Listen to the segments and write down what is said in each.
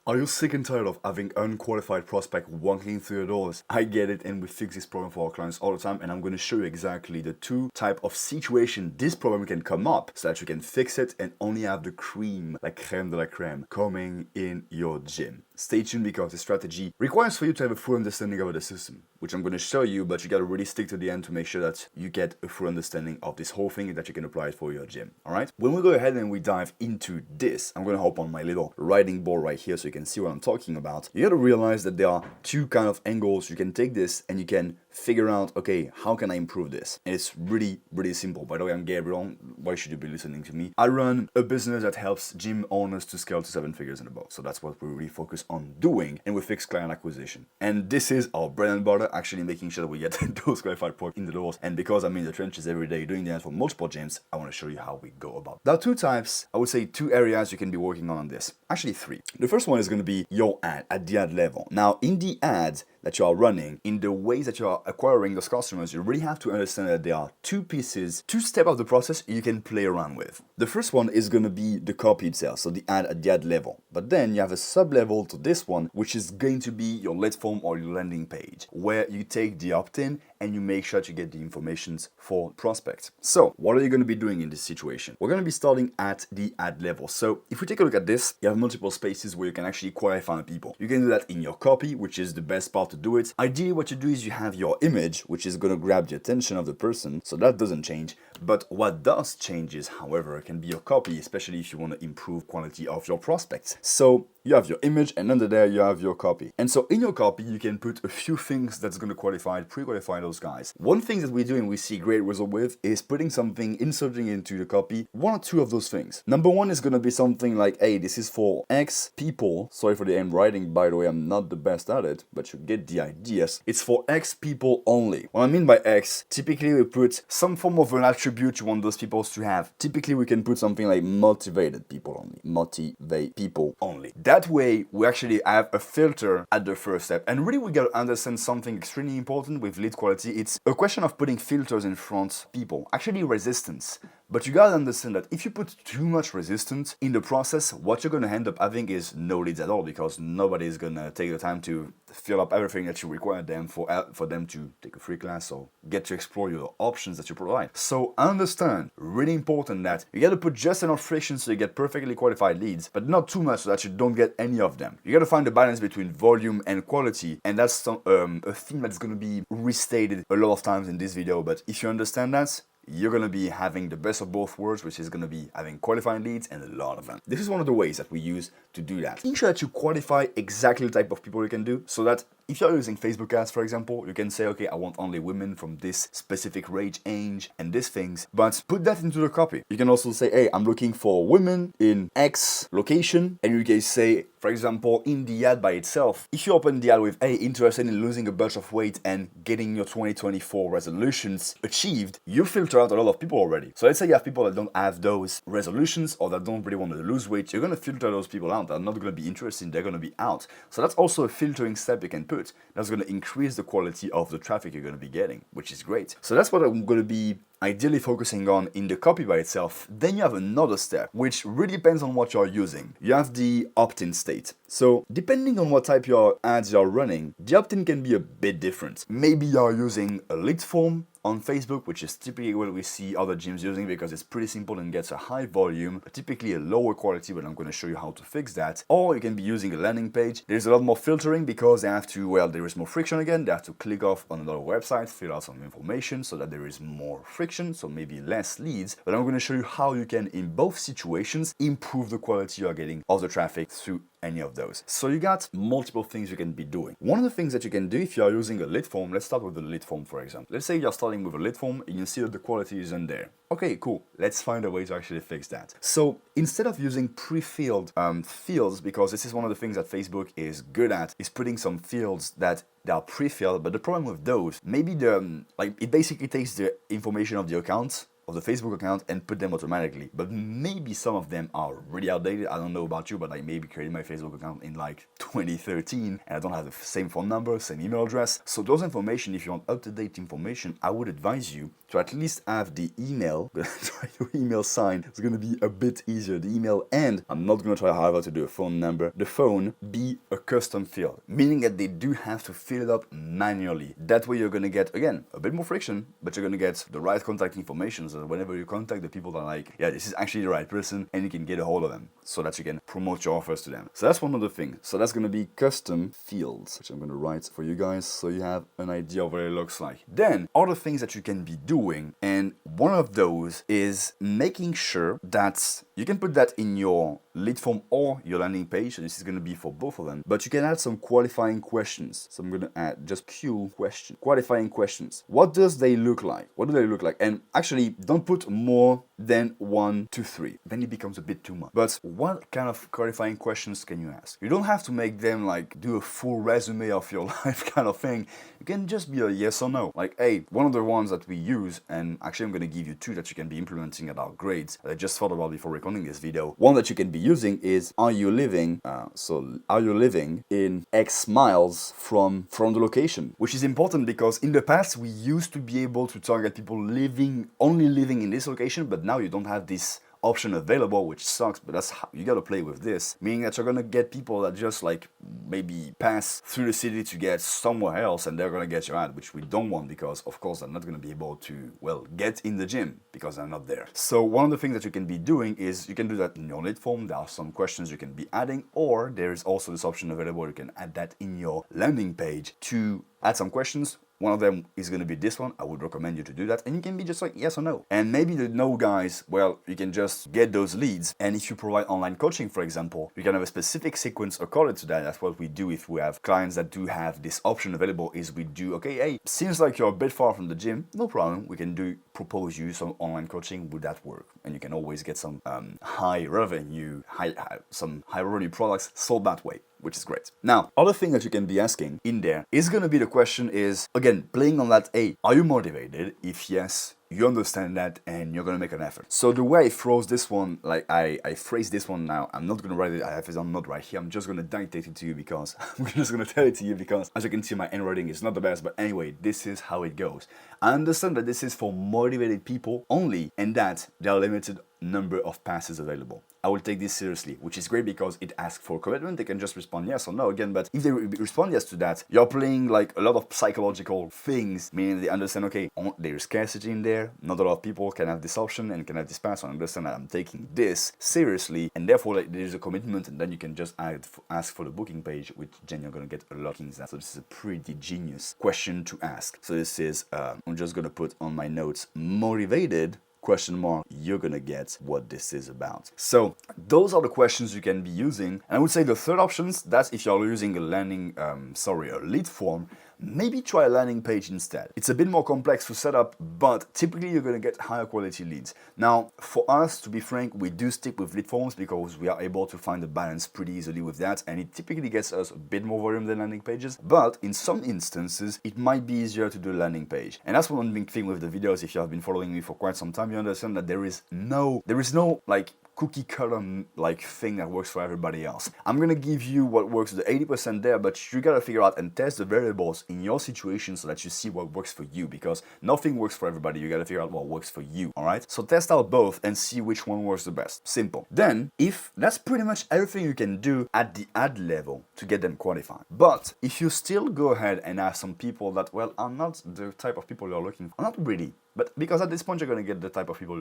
Are you sick and tired of having unqualified prospect walking through your doors? I get it, and we fix this problem for our clients all the time, and I'm going to show you exactly the two type of situation this problem can come up so that you can fix it and only have the cream, like crème de la crème, coming in your gym. Stay tuned because the strategy requires for you to have a full understanding of the system, which I'm going to show you, but you got to really stick to the end to make sure that you get a full understanding of this whole thing and that you can apply it for your gym. Alright? When we go ahead and we dive into this, I'm going to hop on my little writing board right here so you can see what I'm talking about. You got to realize that there are two kind of angles you can take this and you can figure out, okay, how can I improve this? And it's really, really simple. By the way, I'm Gabriel. Why should you be listening to me? I run a business that helps gym owners to scale to 7 figures and above. So that's what we really focus on doing, and we fix client acquisition. And this is our bread and butter, actually making sure that we get those qualified products in the doors. And because I'm in the trenches every day doing that for multiple gyms, I want to show you how we go about it. There are two types, I would say two areas you can be working on this. Actually three. The first one is going to be your ad at the ad level. Now, in the ads that you are running, in the ways that you are acquiring those customers, you really have to understand that there are two pieces, two steps of the process you can play around with. The first one is going to be the copy itself, so the ad at the ad level. But then you have a sub-level to this one, which is going to be your lead form or your landing page, where you take the opt-in and you make sure to get the informations for prospects. So what are you going to be doing in this situation? We're going to be starting at the ad level. So if we take a look at this, you have multiple spaces where you can actually qualify people. You can do that in your copy, which is the best part to do it. Ideally, what you do is you have your image, which is going to grab the attention of the person. So that doesn't change. But what does change is, however, can be your copy, especially if you want to improve quality of your prospects. So you have your image, and under there you have your copy. And so in your copy, you can put a few things that's going to pre-qualify those guys. One thing that we do and we see great result with is putting something, inserting into the copy, one or two of those things. Number one is going to be something like, hey, this is for X people. Sorry for the handwriting, by the way, I'm not the best at it, but you get the ideas. It's for X people only. What I mean by X, typically we put some form of an attribute you want those people to have. Typically we can put something like motivated people only. Motivate people only. That way we actually have a filter at the first step. And really we gotta understand something extremely important with lead quality. It's a question of putting filters in front of people. Actually resistance. But you gotta understand that if you put too much resistance in the process, what you're gonna end up having is no leads at all, because nobody is gonna take the time to fill up everything that you require them for them to take a free class or get to explore your options that you provide. So understand, really important, that you gotta put just enough friction so you get perfectly qualified leads, but not too much so that you don't get any of them. You gotta find the balance between volume and quality, and that's a theme that's gonna be restated a lot of times in this video. But if you understand that, you're going to be having the best of both worlds, which is going to be having qualified leads and a lot of them. This is one of the ways that we use to do that. Make sure that you qualify exactly the type of people you can do, so that if you're using Facebook ads, for example, you can say, okay, I want only women from this specific range, age, and these things, but put that into the copy. You can also say, hey, I'm looking for women in X location, and you can say, for example, in the ad by itself, if you open the ad with, hey, interested in losing a bunch of weight and getting your 2024 resolutions achieved, you filter out a lot of people already. So let's say you have people that don't have those resolutions or that don't really want to lose weight, you're going to filter those people out. They're not going to be interested, they're going to be out. So that's also a filtering step you can put. That's going to increase the quality of the traffic you're going to be getting, which is great. So that's what I'm going to be ideally focusing on in the copy by itself. Then you have another step, which really depends on what you're using. You have the opt-in state. So depending on what type of ads you're running, the opt-in can be a bit different. Maybe you're using a lead form on Facebook, which is typically what we see other gyms using because it's pretty simple and gets a high volume, but typically a lower quality, but I'm going to show you how to fix that. Or you can be using a landing page. There's a lot more filtering because they have to, well, there is more friction again. They have to click off on another website, fill out some information so that there is more friction, so maybe less leads. But I'm going to show you how you can, in both situations, improve the quality you are getting of the traffic through any of those. So you got multiple things you can be doing. One of the things that you can do if you are using a lead form, let's start with the lead form, for example. Let's say you're starting with a lead form and you see that the quality isn't there. Okay, cool. Let's find a way to actually fix that. So instead of using pre-filled fields, because this is one of the things that Facebook is good at, is putting some fields that they are pre-filled. But the problem with those, maybe it basically takes the information of the account, of the Facebook account, and put them automatically. But maybe some of them are really outdated. I don't know about you, but I maybe created my Facebook account in like 2013 and I don't have the same phone number, same email address. So those information, if you want up-to-date information, I would advise you to at least have the email, try to email sign, it's gonna be a bit easier. The email, and I'm not gonna try however to do a phone number, the phone be a custom field, meaning that they do have to fill it up manually. That way you're gonna get, again, a bit more friction, but you're gonna get the right contact information, so that whenever you contact the people that are like, yeah, this is actually the right person, and you can get a hold of them, so that you can promote your offers to them. So that's one other thing. So that's gonna be custom fields, which I'm gonna write for you guys, so you have an idea of what it looks like. Then, other things that you can be doing, and one of those is making sure that you can put that in your lead form or your landing page. So this is going to be for both of them, but you can add some qualifying questions. So I'm going to add just qualifying questions. What does they look like? What do they look like? And actually, don't put more than 1 to 3. Then it becomes a bit too much. But what kind of qualifying questions can you ask? You don't have to make them like do a full resume of your life kind of thing. You can just be a yes or no. Like, hey, one of the ones that we use, and actually I'm going to give you 2 that you can be implementing at our grades that I just thought about before recording this video. One that you can be using is, are you living in X miles from the location? Which is important because in the past we used to be able to target people only living in this location, but now you don't have this option available, which sucks, but that's how you gotta play with this, meaning that you're gonna get people that just like maybe pass through the city to get somewhere else, and they're gonna get your ad, which we don't want, because of course they're not gonna be able to, well, get in the gym because they're not there. So one of the things that you can be doing is you can do that in your lead form. There are some questions you can be adding, or there is also this option available, you can add that in your landing page to add some questions. One of them is going to be this one. I would recommend you to do that, and you can be just like yes or no. And maybe the no guys, well, you can just get those leads, and if you provide online coaching, for example, you can have a specific sequence according to that. That's what we do if we have clients that do have this option available, is we do, okay, hey, seems like you're a bit far from the gym, no problem, we can propose you some online coaching. Would that work? And you can always get some high revenue products sold that way, which is great. Now, other thing that you can be asking in there is going to be the question is, again, playing on that, hey, are you motivated? If yes, you understand that and you're going to make an effort. So the way I phrase this one, like I phrase this one now, I'm not going to write it, I have it on note right here, I'm just going to dictate it to you because, I'm just going to tell it to you because, as you can see, my handwriting is not the best, but anyway, this is how it goes. I understand that this is for motivated people only, and that there are limited number of passes available. I will take this seriously, which is great because it asks for commitment. They can just respond yes or no again, but if they respond yes to that, you're playing like a lot of psychological things, meaning they understand, okay, there's scarcity in there, not a lot of people can have this option and can have this pass, so I understand that I'm taking this seriously, and therefore like, there's a commitment, and then you can just ask for the booking page, which then you're going to get a lot of things. So this is a pretty genius question to ask. So this is, I'm just going to put on my notes, motivated, question mark, you're gonna get what this is about. So those are the questions you can be using. And I would say the third options, that's if you're using a a lead form, maybe try a landing page instead. It's a bit more complex to set up, but typically you're gonna get higher quality leads. Now, for us, to be frank, we do stick with lead forms because we are able to find a balance pretty easily with that, and it typically gets us a bit more volume than landing pages, but in some instances, it might be easier to do a landing page. And that's one big thing with the videos. If you have been following me for quite some time, you understand that there is no like cookie cutter like thing that works for everybody else. I'm gonna give you what works the 80% there, but you gotta figure out and test the variables in your situation so that you see what works for you, because nothing works for everybody. You gotta figure out what works for you, all right? So test out both and see which one works the best. Simple. Then, if that's pretty much everything you can do at the ad level to get them qualified. But if you still go ahead and ask some people that, well, are not the type of people you're looking for, not really, but because at this point you're gonna get the type of people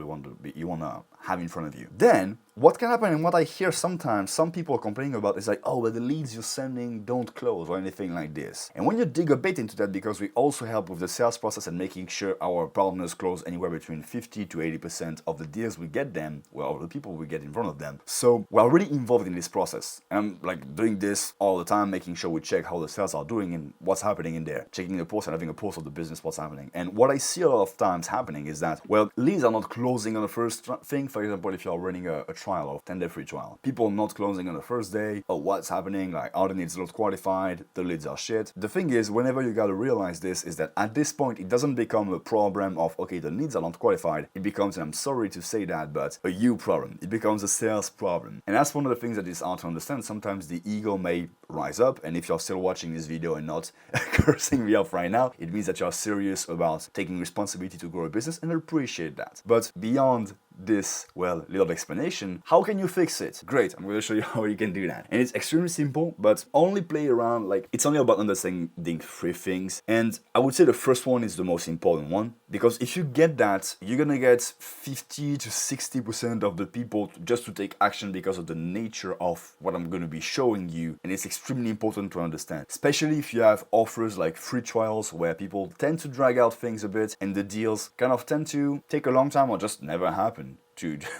you wanna have in front of you. Then what can happen, and what I hear sometimes some people complaining about, is like, oh, but the leads you're sending don't close or anything like this. And when you dig a bit into that, because we also help with the sales process and making sure our partners close anywhere between 50 to 80% of the deals we get them, well, the people we get in front of them. So we're really involved in this process. And I'm like doing this all the time, making sure we check how the sales are doing and what's happening in there, checking the post and having a post of the business, what's happening. And what I see a lot of times happening is that, well, leads are not closing on the first thing. For example, if you're running a trial or 10-day free trial. People not closing on the first day. Oh, what's happening? Like, are the leads not qualified? The leads are shit. The thing is, whenever you gotta realize this, is that at this point, it doesn't become a problem of, okay, the leads are not qualified. It becomes, and I'm sorry to say that, but a you problem. It becomes a sales problem. And that's one of the things that is hard to understand. Sometimes the ego may rise up, and if you're still watching this video and not cursing me off right now, it means that you're serious about taking responsibility to grow a business, and I appreciate that. But beyond this, well, little explanation, how can you fix it? Great, I'm going to show you how you can do that. And it's extremely simple, but only play around, like, it's only about understanding 3 things. And I would say the first one is the most important one, because if you get that, you're gonna get 50 to 60% of the people just to take action because of the nature of what I'm going to be showing you. And it's extremely important to understand, especially if you have offers like free trials where people tend to drag out things a bit and the deals kind of tend to take a long time or just never happen.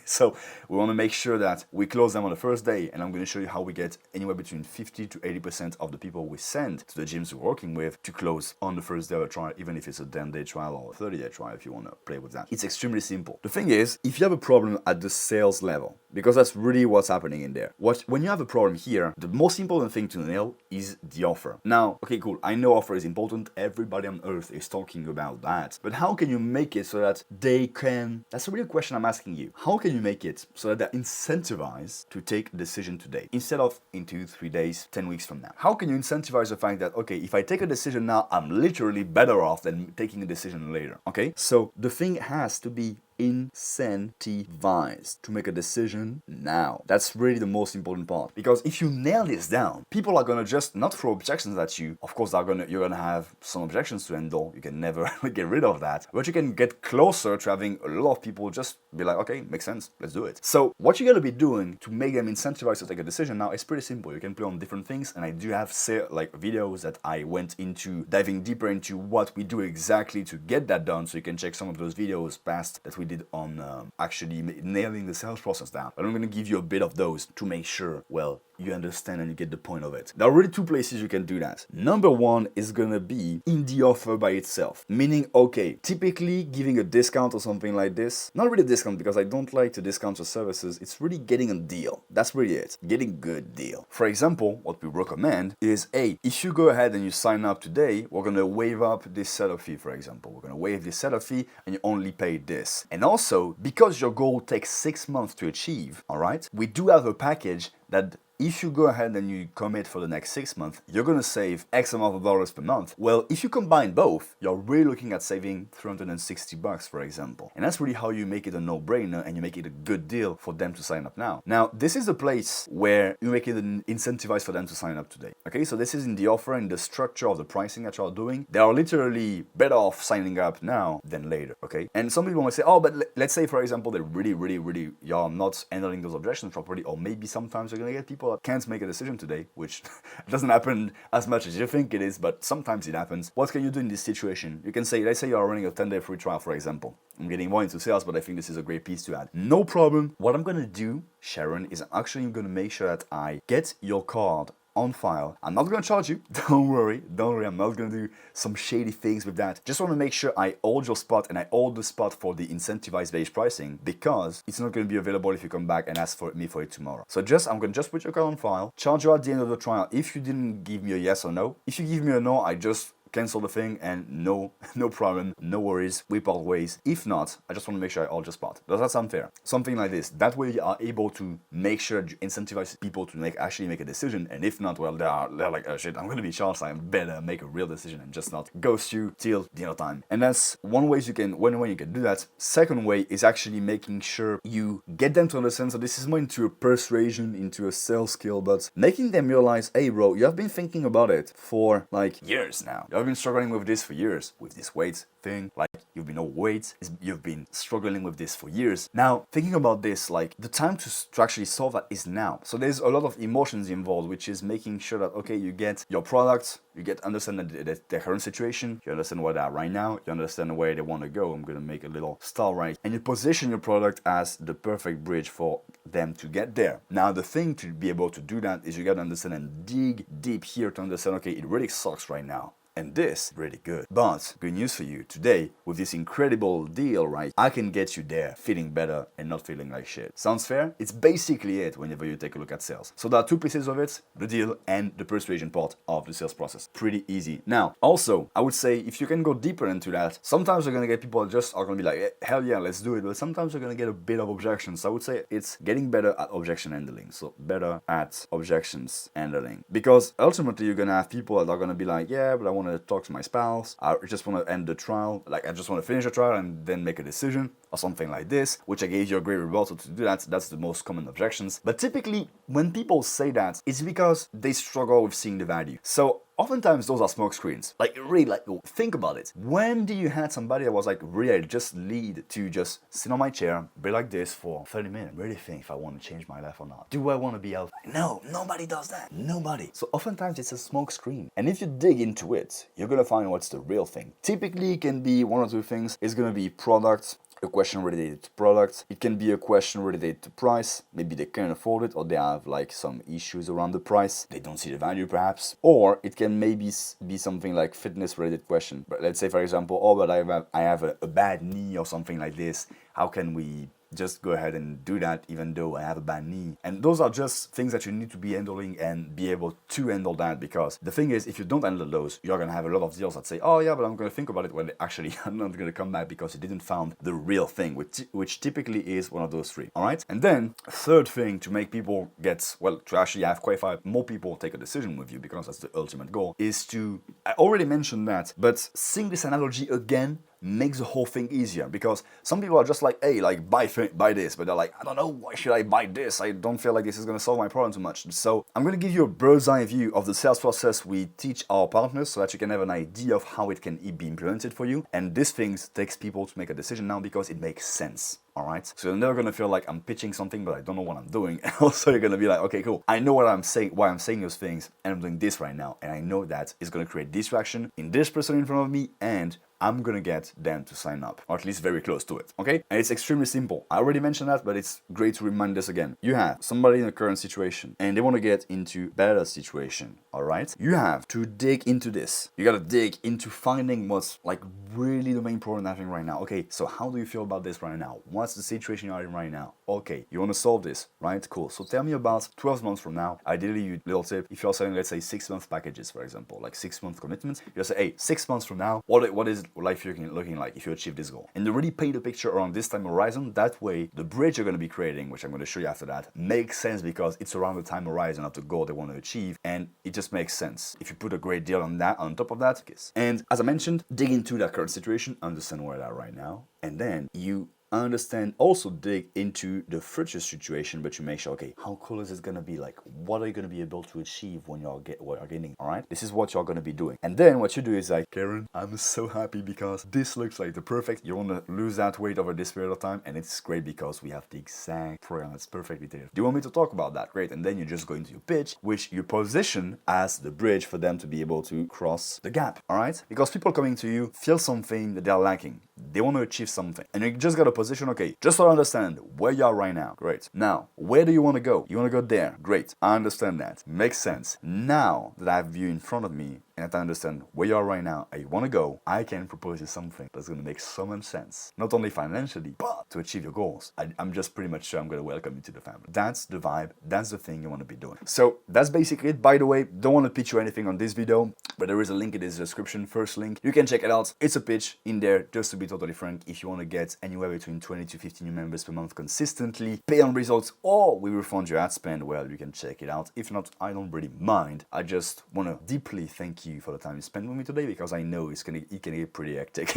So we want to make sure that we close them on the first day, and I'm going to show you how we get anywhere between 50 to 80% of the people we send to the gyms we're working with to close on the first day of a trial, even if it's a 10-day trial or a 30-day trial if you want to play with that. It's extremely simple. The thing is, if you have a problem at the sales level, because that's really what's happening in there. When you have a problem here, the most important thing to nail is the offer. Now, okay, cool, I know offer is important. Everybody on earth is talking about that. But how can you make it so that they can... That's a real question I'm asking you. How can you make it so that they're incentivized to take a decision today instead of in 2, 3 days, 10 weeks from now? How can you incentivize the fact that, okay, if I take a decision now, I'm literally better off than taking a decision later, okay? So the thing has to be incentivized to make a decision now. That's really the most important part, because if you nail this down, people are gonna just not throw objections at you. Of course, you're gonna have some objections to handle. You can never get rid of that, but you can get closer to having a lot of people just be like, okay, makes sense, let's do it. So what you gotta be doing to make them incentivized to take a decision now is pretty simple. You can play on different things, and I do have like videos that I went into diving deeper into what we do exactly to get that done, so you can check some of those videos past that we did on actually nailing the sales process down. But I'm going to give you a bit of those to make sure, well, you understand and you get the point of it. There are really 2 places you can do that. Number 1 is going to be in the offer by itself. Meaning, okay, typically giving a discount or something like this, not really a discount because I don't like to discount your services, it's really getting a deal. That's really it. Getting a good deal. For example, what we recommend is, hey, if you go ahead and you sign up today, we're going to waive up this setup fee, for example. We're going to waive this setup fee and you only pay this. And also, because your goal takes 6 months to achieve, all right, we do have a package that if you go ahead and you commit for the next 6 months, you're going to save X amount of dollars per month. Well, if you combine both, you're really looking at saving $360, for example. And that's really how you make it a no-brainer and you make it a good deal for them to sign up now. Now, this is a place where you make it an incentivized for them to sign up today. Okay, so this is in the offer and the structure of the pricing that you're doing. They are literally better off signing up now than later, okay? And some people might say, oh, but let's say, for example, that really, you're not handling those objections properly, or maybe sometimes you're going to get people that can't make a decision today, which doesn't happen as much as you think it is, but sometimes it happens. What can you do in this situation? You can say, let's say you're running a 10-day free trial, for example. I'm getting more into sales, but I think this is a great piece to add. No problem. What I'm going to do, Sharon, is actually going to make sure that I get your card on file. I'm not going to charge you. Don't worry. I'm not going to do some shady things with that. Just want to make sure I hold your spot, and I hold the spot for the incentivized based pricing, because it's not going to be available if you come back and ask for me for it tomorrow. So I'm going to just put your card on file, charge you at the end of the trial if you didn't give me a yes or no. If you give me a no, I just cancel the thing, and no problem, no worries, we part ways. If not, I just want to make sure I all just part. Does that sound fair? Something like this. That way you are able to make sure you incentivize people to actually make a decision, and if not, well, they're like, oh shit, I'm going to be charged, I better make a real decision and just not ghost you till dinner time. And that's one way you can do that. Second way is actually making sure you get them to understand, so this is more into a persuasion, into a sales skill, but making them realize, hey bro, you have been thinking about it for like years now. I've been struggling with this for years, with this weight thing, like you've been overweight, you've been struggling with this for years. Now, thinking about this, like the time to actually solve that is now. So there's a lot of emotions involved, which is making sure that, okay, you get your product, you understand the current situation, you understand where they are right now, you understand where they want to go. I'm going to make a little star right, and you position your product as the perfect bridge for them to get there. Now, the thing to be able to do that is you got to understand and dig deep here to understand, okay, it really sucks right now. And this, really good. But good news for you, today, with this incredible deal, right, I can get you there feeling better and not feeling like shit. Sounds fair? It's basically it whenever you take a look at sales. So there are two pieces of it, the deal and the persuasion part of the sales process. Pretty easy. Now, also, I would say if you can go deeper into that, sometimes you're gonna get people just are gonna be like, hell yeah, let's do it. But sometimes you're gonna get a bit of objections. So I would say it's getting better at objection handling. So better at objections handling. Because ultimately you're gonna have people that are gonna be like, yeah, but I wanna talk to my spouse. I just wanna end the trial. Like I just wanna finish the trial and then make a decision or something like this, which I gave you a great rebuttal to do that. That's the most common objections. But typically when people say that, it's because they struggle with seeing the value. So oftentimes those are smoke screens. Like really, like think about it. When do you had somebody that was like, really, I just need to just sit on my chair, be like this for 30 minutes, really think if I want to change my life or not. Do I want to be out? No, nobody does that. Nobody. So oftentimes it's a smoke screen. And if you dig into it, you're gonna find what's the real thing. Typically it can be one or two things. It's gonna be products, a question related to products. It can be a question related to price. Maybe they can't afford it, or they have like some issues around the price. They don't see the value perhaps. Or it can maybe be something like fitness related question. But let's say for example, oh, but I have a bad knee or something like this. How can we just go ahead and do that even though I have a bad knee? And those are just things that you need to be handling and be able to handle that, because the thing is, if you don't handle those, you're gonna have a lot of deals that say, oh yeah, but I'm gonna think about it, when they actually are not gonna come back because you didn't found the real thing, which typically is one of those three. All right. And then third thing to make people get, well, to actually have qualified more people take a decision with you, because that's the ultimate goal, is to, I already mentioned that, but seeing this analogy again makes the whole thing easier, because some people are just like, hey, like buy this, but they're like, I don't know, why should I buy this? I don't feel like this is going to solve my problem too much. So I'm going to give you a bird's eye view of the sales process we teach our partners, so that you can have an idea of how it can be implemented for you. And this thing takes people to make a decision now because it makes sense. Alright, so you're never gonna feel like I'm pitching something but I don't know what I'm doing. And also you're gonna be like, okay, cool, I know what I'm saying, why I'm saying those things, and I'm doing this right now, and I know that it's gonna create distraction in this person in front of me, and I'm gonna get them to sign up, or at least very close to it, okay? And it's extremely simple. I already mentioned that, but it's great to remind this again. You have somebody in a current situation and they want to get into better situation, all right? You have to dig into this. You gotta dig into finding what's like really the main problem happening right now. Okay, so how do you feel about this right now? What's the situation you're in right now? Okay, you want to solve this, right? Cool. So tell me about 12 months from now. Ideally, you little tip, if you're selling, let's say 6 month packages, for example, like 6 month commitments, you say, hey, 6 months from now, what is life looking like if you achieve this goal? And already paint a picture around this time horizon. That way, the bridge you're going to be creating, which I'm going to show you after that, makes sense because it's around the time horizon of the goal they want to achieve, and it just makes sense. If you put a great deal on that, on top of that, yes. And as I mentioned, dig into that current situation, understand where they are right now, and then you understand, also dig into the future situation, but you make sure, okay, how cool is it gonna be? Like, what are you gonna be able to achieve when you're getting, all right? This is what you're gonna be doing. And then what you do is like, Karen, I'm so happy because this looks like the perfect, you want to lose that weight over this period of time, and it's great because we have the exact program that's perfectly tailored. Do you want me to talk about that? Great. And then you just go into your pitch, which you position as the bridge for them to be able to cross the gap, all right? Because people coming to you feel something that they're lacking. They want to achieve something, and you just got to position, okay, just so I understand where you are right now. Great. Now, where do you want to go? You want to go there. Great. I understand that. Makes sense. Now that I have you in front of me and I understand where you are right now and you want to go, I can propose you something that's going to make so much sense. Not only financially, but to achieve your goals. I'm just pretty much sure I'm going to welcome you to the family. That's the vibe. That's the thing you want to be doing. So that's basically it. By the way, don't want to pitch you anything on this video, but there is a link in this description, first link. You can check it out. It's a pitch in there, just to be totally frank. If you want to get anywhere between 20 to 50 new members per month consistently, pay on results, or we refund your ad spend, well, you can check it out. If not, I don't really mind. I just want to deeply thank you for the time you spent with me today, because I know it can get pretty hectic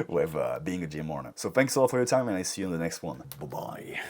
with being a gym owner. So thanks a lot for your time, and I see you in the next one. Bye-bye.